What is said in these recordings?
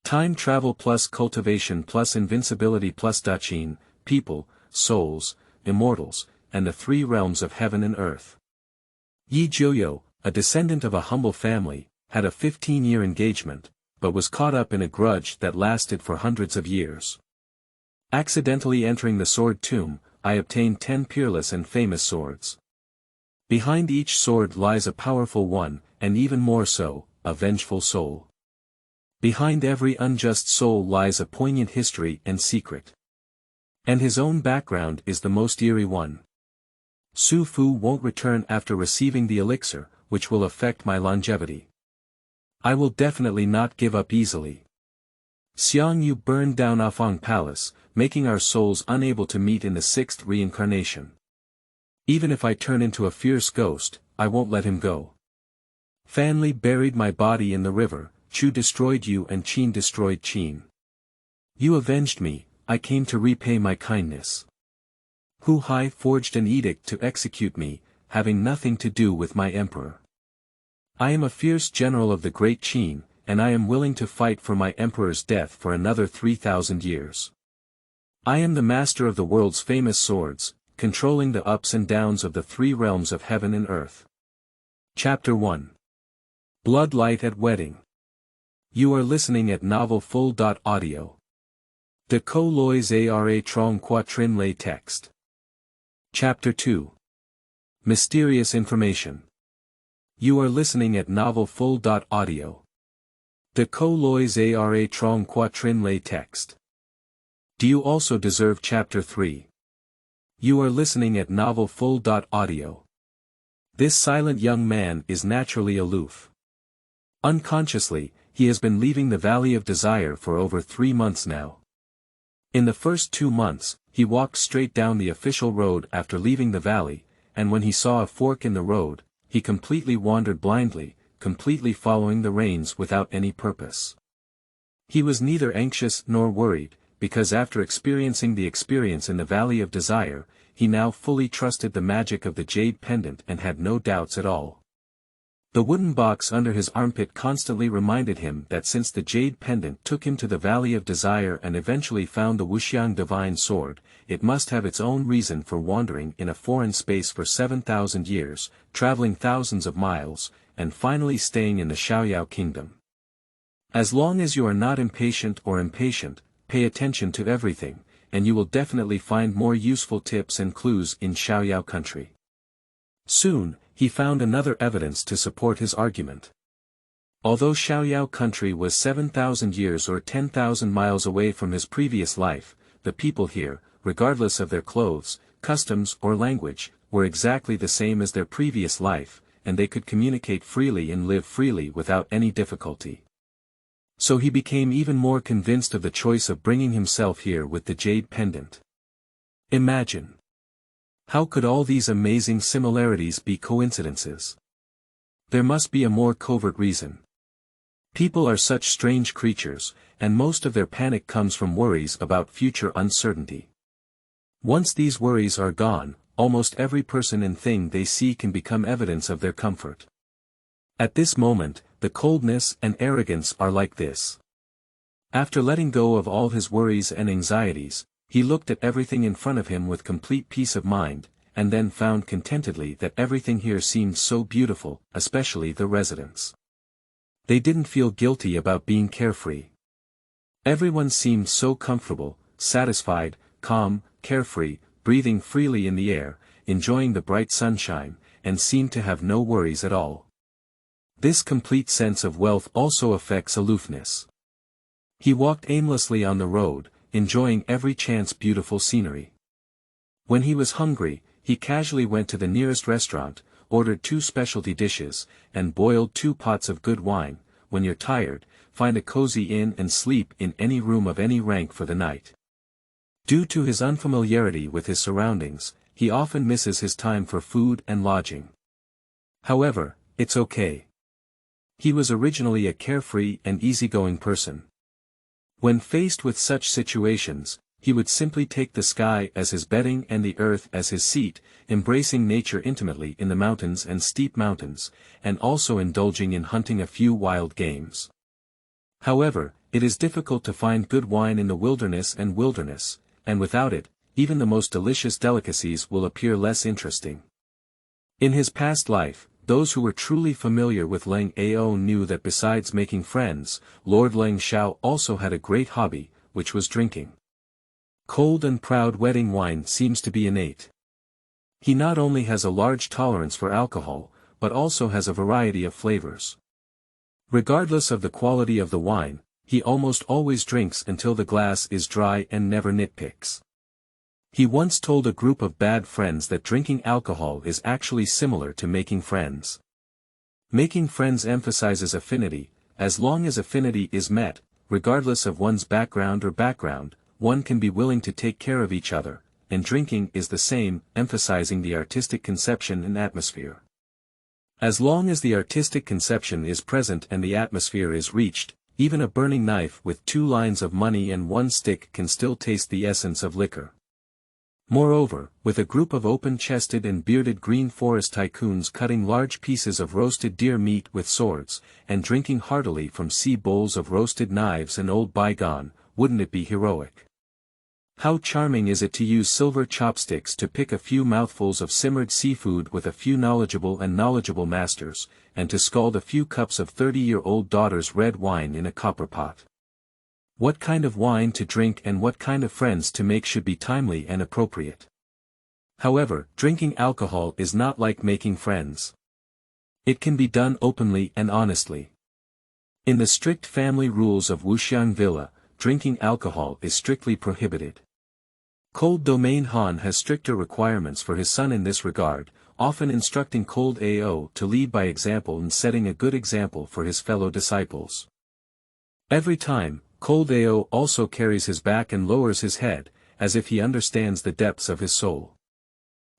Time travel plus cultivation plus invincibility plus Daqin, people, souls, immortals, and the three realms of heaven and earth. Jiuyou, a descendant of a humble family, had a 15-year engagement, but was caught up in a grudge that lasted for hundreds of years. Accidentally entering the sword tomb, I obtained 10 peerless and famous swords. Behind each sword lies a powerful one, and even more so, a vengeful soul. Behind every unjust soul lies a poignant history and secret. And his own background is the most eerie one. Su Fu won't return after receiving the elixir, which will affect my longevity. I will definitely not give up easily. Xiangyu burned down Afang Palace, making our souls unable to meet in the 6th reincarnation. Even if I turn into a fierce ghost, I won't let him go. Fanli buried my body in the river, Chu destroyed you and Qin destroyed Qin. You avenged me, I came to repay my kindness. Hu Hai forged an edict to execute me, having nothing to do with my emperor. I am a fierce general of the great Qin, and I am willing to fight for my emperor's death for another 3,000 years. I am the master of the world's famous swords, controlling the ups and downs of the three realms of heaven and earth. Chapter 1. Bloodlight at Wedding. You are listening at travel+cultivation+invincibility+Daqin. De co lois ara trong quatrin lay text. Chapter 2. Mysterious Information. You are listening at travel+cultivation+invincibility+Daqin. De co lois ara trong quatrin lay text. Do you also deserve Chapter 3? You are listening at travel+cultivation+invincibility+Daqin. This silent young man is naturally aloof. Unconsciously, he has been leaving the Valley of Desire for over 3 months now. In the first 2 months, he walked straight down the official road after leaving the valley, and when he saw a fork in the road, he completely wandered blindly, completely following the reins without any purpose. He was neither anxious nor worried, because after experiencing the experience in the Valley of Desire, he now fully trusted the magic of the jade pendant and had no doubts at all. The wooden box under his armpit constantly reminded him that since the jade pendant took him to the Valley of Desire and eventually found the Wuxiang divine sword, it must have its own reason for wandering in a foreign space for 7,000 years, traveling thousands of miles, and finally staying in the Xiaoyao kingdom. As long as you are not impatient, pay attention to everything, and you will definitely find more useful tips and clues in Xiaoyao country. Soon, he found another evidence to support his argument. Although Xiaoyao country was 7,000 years or 10,000 miles away from his previous life, the people here, regardless of their clothes, customs or language, were exactly the same as their previous life, and they could communicate freely and live freely without any difficulty. So he became even more convinced of the choice of bringing himself here with the jade pendant. Imagine. How could all these amazing similarities be coincidences? There must be a more covert reason. People are such strange creatures, and most of their panic comes from worries about future uncertainty. Once these worries are gone, almost every person and thing they see can become evidence of their comfort. At this moment, the coldness and arrogance are like this. After letting go of all his worries and anxieties, he looked at everything in front of him with complete peace of mind, and then found contentedly that everything here seemed so beautiful, especially the residents. They didn't feel guilty about being carefree. Everyone seemed so comfortable, satisfied, calm, carefree, breathing freely in the air, enjoying the bright sunshine, and seemed to have no worries at all. This complete sense of wealth also affects aloofness. He walked aimlessly on the road, enjoying every chance beautiful scenery. When he was hungry, he casually went to the nearest restaurant, ordered 2 specialty dishes, and boiled 2 pots of good wine. When you're tired, find a cozy inn and sleep in any room of any rank for the night. Due to his unfamiliarity with his surroundings, he often misses his time for food and lodging. However, it's okay. He was originally a carefree and easygoing person. When faced with such situations, he would simply take the sky as his bedding and the earth as his seat, embracing nature intimately in the mountains and steep mountains, and also indulging in hunting a few wild games. However, It is difficult to find good wine in the wilderness, and without it, even the most delicious delicacies will appear less interesting. In his past life, those who were truly familiar with Leng Ao knew that besides making friends, Lord Leng Xiao also had a great hobby, which was drinking. Cold and proud wedding wine seems to be innate. He not only has a large tolerance for alcohol, but also has a variety of flavors. Regardless of the quality of the wine, he almost always drinks until the glass is dry and never nitpicks. He once told a group of bad friends that drinking alcohol is actually similar to making friends. Making friends emphasizes affinity. As long as affinity is met, regardless of one's background, one can be willing to take care of each other, and drinking is the same, emphasizing the artistic conception and atmosphere. As long as the artistic conception is present and the atmosphere is reached, even a burning knife with 2 lines of money and 1 stick can still taste the essence of liquor. Moreover, with a group of open-chested and bearded green forest tycoons cutting large pieces of roasted deer meat with swords, and drinking heartily from sea bowls of roasted knives and old bygone, wouldn't it be heroic? How charming is it to use silver chopsticks to pick a few mouthfuls of simmered seafood with a few knowledgeable masters, and to scald a few cups of 30-year-old daughter's red wine in a copper pot. What kind of wine to drink and what kind of friends to make should be timely and appropriate. However, drinking alcohol is not like making friends. It can be done openly and honestly. In the strict family rules of Wuxiang Villa, drinking alcohol is strictly prohibited. Cold Domain Han has stricter requirements for his son in this regard, often instructing Cold Ao to lead by example and setting a good example for his fellow disciples. Every time, Cold Ao also carries his back and lowers his head, as if he understands the depths of his soul.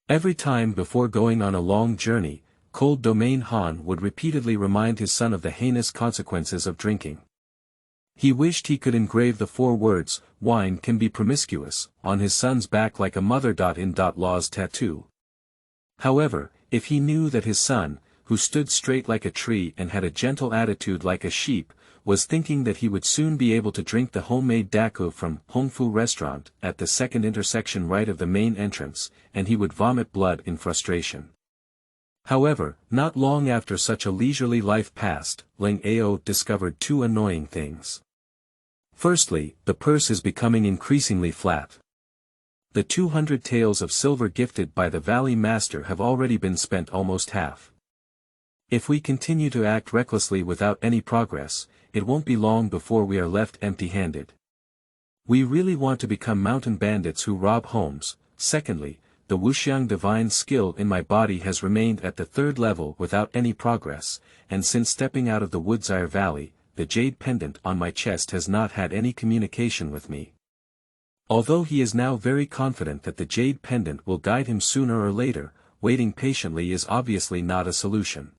Every time before going on a long journey, Cold Domain Han would repeatedly remind his son of the heinous consequences of drinking. He wished he could engrave the 4 words, "Wine can be promiscuous," on his son's back like a mother.in.law's tattoo. However, if he knew that his son, who stood straight like a tree and had a gentle attitude like a sheep, was thinking that he would soon be able to drink the homemade daku from Hongfu restaurant at the second intersection right of the main entrance, and he would vomit blood in frustration. However, not long after such a leisurely life passed, Leng Ao discovered 2 annoying things. Firstly, the purse is becoming increasingly flat. The 200 taels of silver gifted by the Valley Master have already been spent almost half. If we continue to act recklessly without any progress, it won't be long before we are left empty-handed. We really want to become mountain bandits who rob homes. Secondly, the Wuxiang divine skill in my body has remained at the 3rd level without any progress, and since stepping out of the Woodsire Valley, the jade pendant on my chest has not had any communication with me. Although he is now very confident that the jade pendant will guide him sooner or later, waiting patiently is obviously not a solution.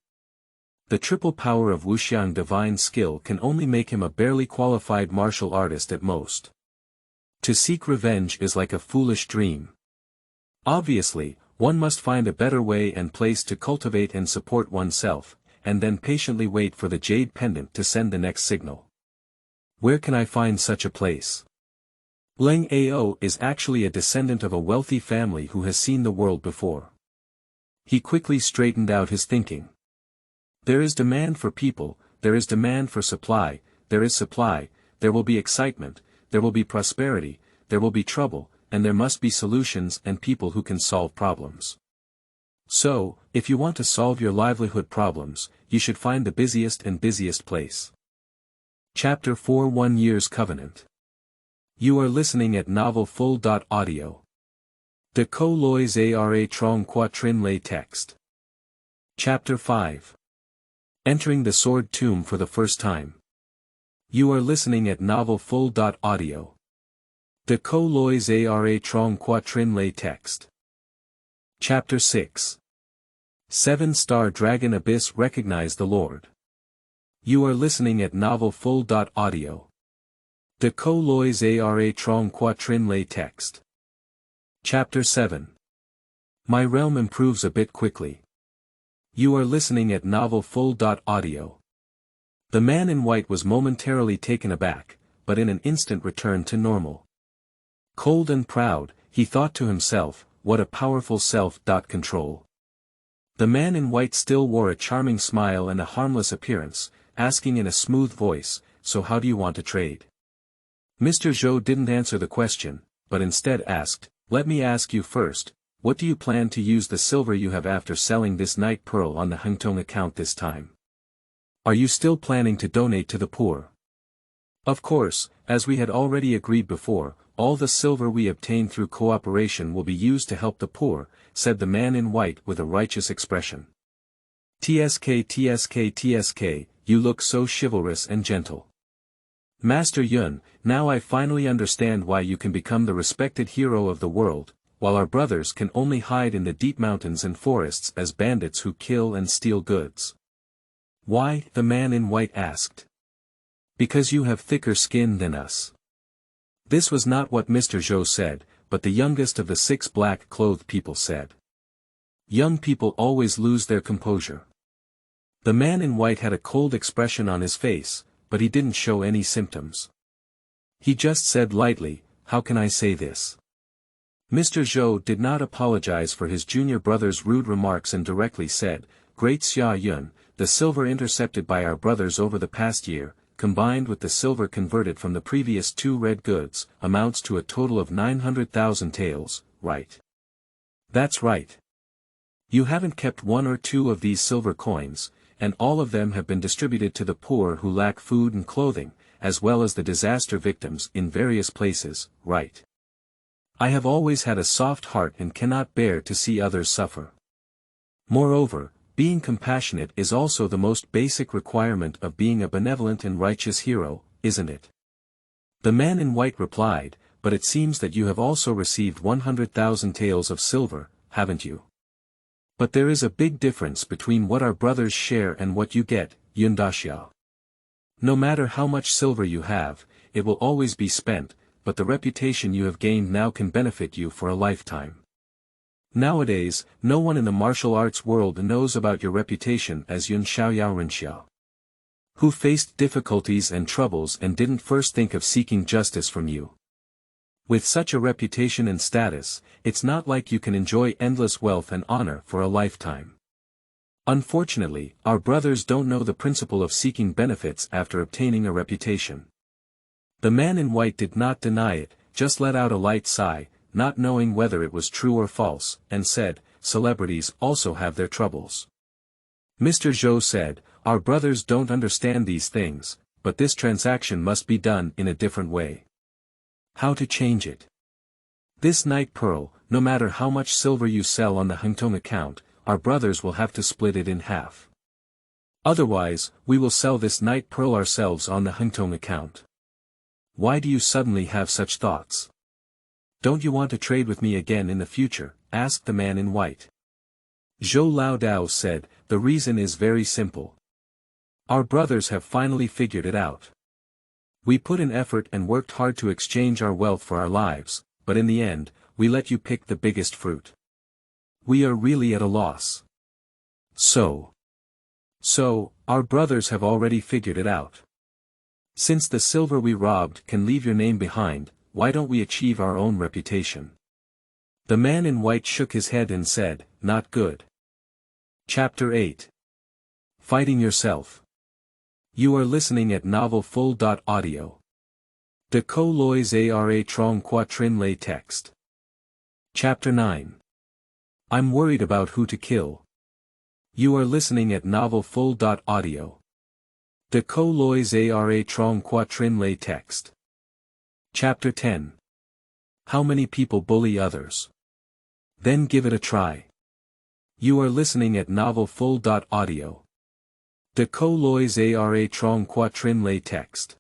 The triple power of Wuxiang divine skill can only make him a barely qualified martial artist at most. To seek revenge is like a foolish dream. Obviously, one must find a better way and place to cultivate and support oneself, and then patiently wait for the jade pendant to send the next signal. Where can I find such a place? Leng Ao is actually a descendant of a wealthy family who has seen the world before. He quickly straightened out his thinking. There is demand for people, there is demand for supply, there is supply, there will be excitement, there will be prosperity, there will be trouble, and there must be solutions and people who can solve problems. So, if you want to solve your livelihood problems, you should find the busiest place. Chapter 4 1 Year's Covenant. You are listening at Novel Full.audio. De Co Lois Ara Trong Quatrin Lay Text. Chapter 5. Entering the Sword Tomb for the first time. You are listening at Novel Full.audio. De Co Lois Ara Trong Quatrin Lay Text. Chapter 6. 7-Star Dragon Abyss Recognize the Lord. You are listening at Novel Full.audio. De Co Lois Ara Trong Quatrin Lay Text. Chapter 7. My realm improves a bit quickly. You are listening at Novel Full.audio. The man in white was momentarily taken aback, but in an instant returned to normal. Cold and proud, he thought to himself, what a powerful self-control. The man in white still wore a charming smile and a harmless appearance, asking in a smooth voice, "So how do you want to trade?" Mr. Jiuyou didn't answer the question, but instead asked, "Let me ask you first, what do you plan to use the silver you have after selling this night pearl on the Hengtong account this time? Are you still planning to donate to the poor?" "Of course, as we had already agreed before, all the silver we obtain through cooperation will be used to help the poor," said the man in white with a righteous expression. "Tsk, you look so chivalrous and gentle. Master Yun, now I finally understand why you can become the respected hero of the world, while our brothers can only hide in the deep mountains and forests as bandits who kill and steal goods." "Why?" the man in white asked. "Because you have thicker skin than us." This was not what Mr. Jiuyou said, but the youngest of the 6 black-clothed people said. Young people always lose their composure. The man in white had a cold expression on his face, but he didn't show any symptoms. He just said lightly, "How can I say this?" Mr. Jiuyou did not apologize for his junior brother's rude remarks and directly said, "Great Xia Yun, the silver intercepted by our brothers over the past year, combined with the silver converted from the previous 2 red goods, amounts to a total of 900,000 taels, right?" "That's right. You haven't kept 1 or 2 of these silver coins, and all of them have been distributed to the poor who lack food and clothing, as well as the disaster victims in various places, right? I have always had a soft heart and cannot bear to see others suffer. Moreover, being compassionate is also the most basic requirement of being a benevolent and righteous hero, isn't it?" The man in white replied, "But it seems that you have also received 100,000 taels of silver, haven't you? But there is a big difference between what our brothers share and what you get, Yundaxiao. No matter how much silver you have, it will always be spent, but the reputation you have gained now can benefit you for a lifetime. Nowadays, no one in the martial arts world knows about your reputation as Yun Xiaoyao Renxiao, who faced difficulties and troubles and didn't first think of seeking justice from you. With such a reputation and status, it's not like you can enjoy endless wealth and honor for a lifetime. Unfortunately, our brothers don't know the principle of seeking benefits after obtaining a reputation." The man in white did not deny it, just let out a light sigh, not knowing whether it was true or false, and said, "Celebrities also have their troubles." Mr. Jiuyou said, "Our brothers don't understand these things, but this transaction must be done in a different way. How to change it? This night pearl, no matter how much silver you sell on the Hengtong account, our brothers will have to split it in half. Otherwise, we will sell this night pearl ourselves on the Hengtong account." "Why do you suddenly have such thoughts? Don't you want to trade with me again in the future?" asked the man in white. Zhou Laodao said, "The reason is very simple. Our brothers have finally figured it out. We put in effort and worked hard to exchange our wealth for our lives, but in the end, we let you pick the biggest fruit. We are really at a loss. So, our brothers have already figured it out. Since the silver we robbed can leave your name behind, why don't we achieve our own reputation?" The man in white shook his head and said, "Not good." Chapter 8. Fighting Yourself. You are listening at novel+full.audio. De co lois ara trong quatrin lay text. Chapter 9. I'm worried about who to kill. You are listening at novel+full.audio. De co lois ara trong quatrin lay text. Chapter 10. How many people bully others? Then give it a try. You are listening at novel+full.audio. De co lois ara trong quatrin lay text.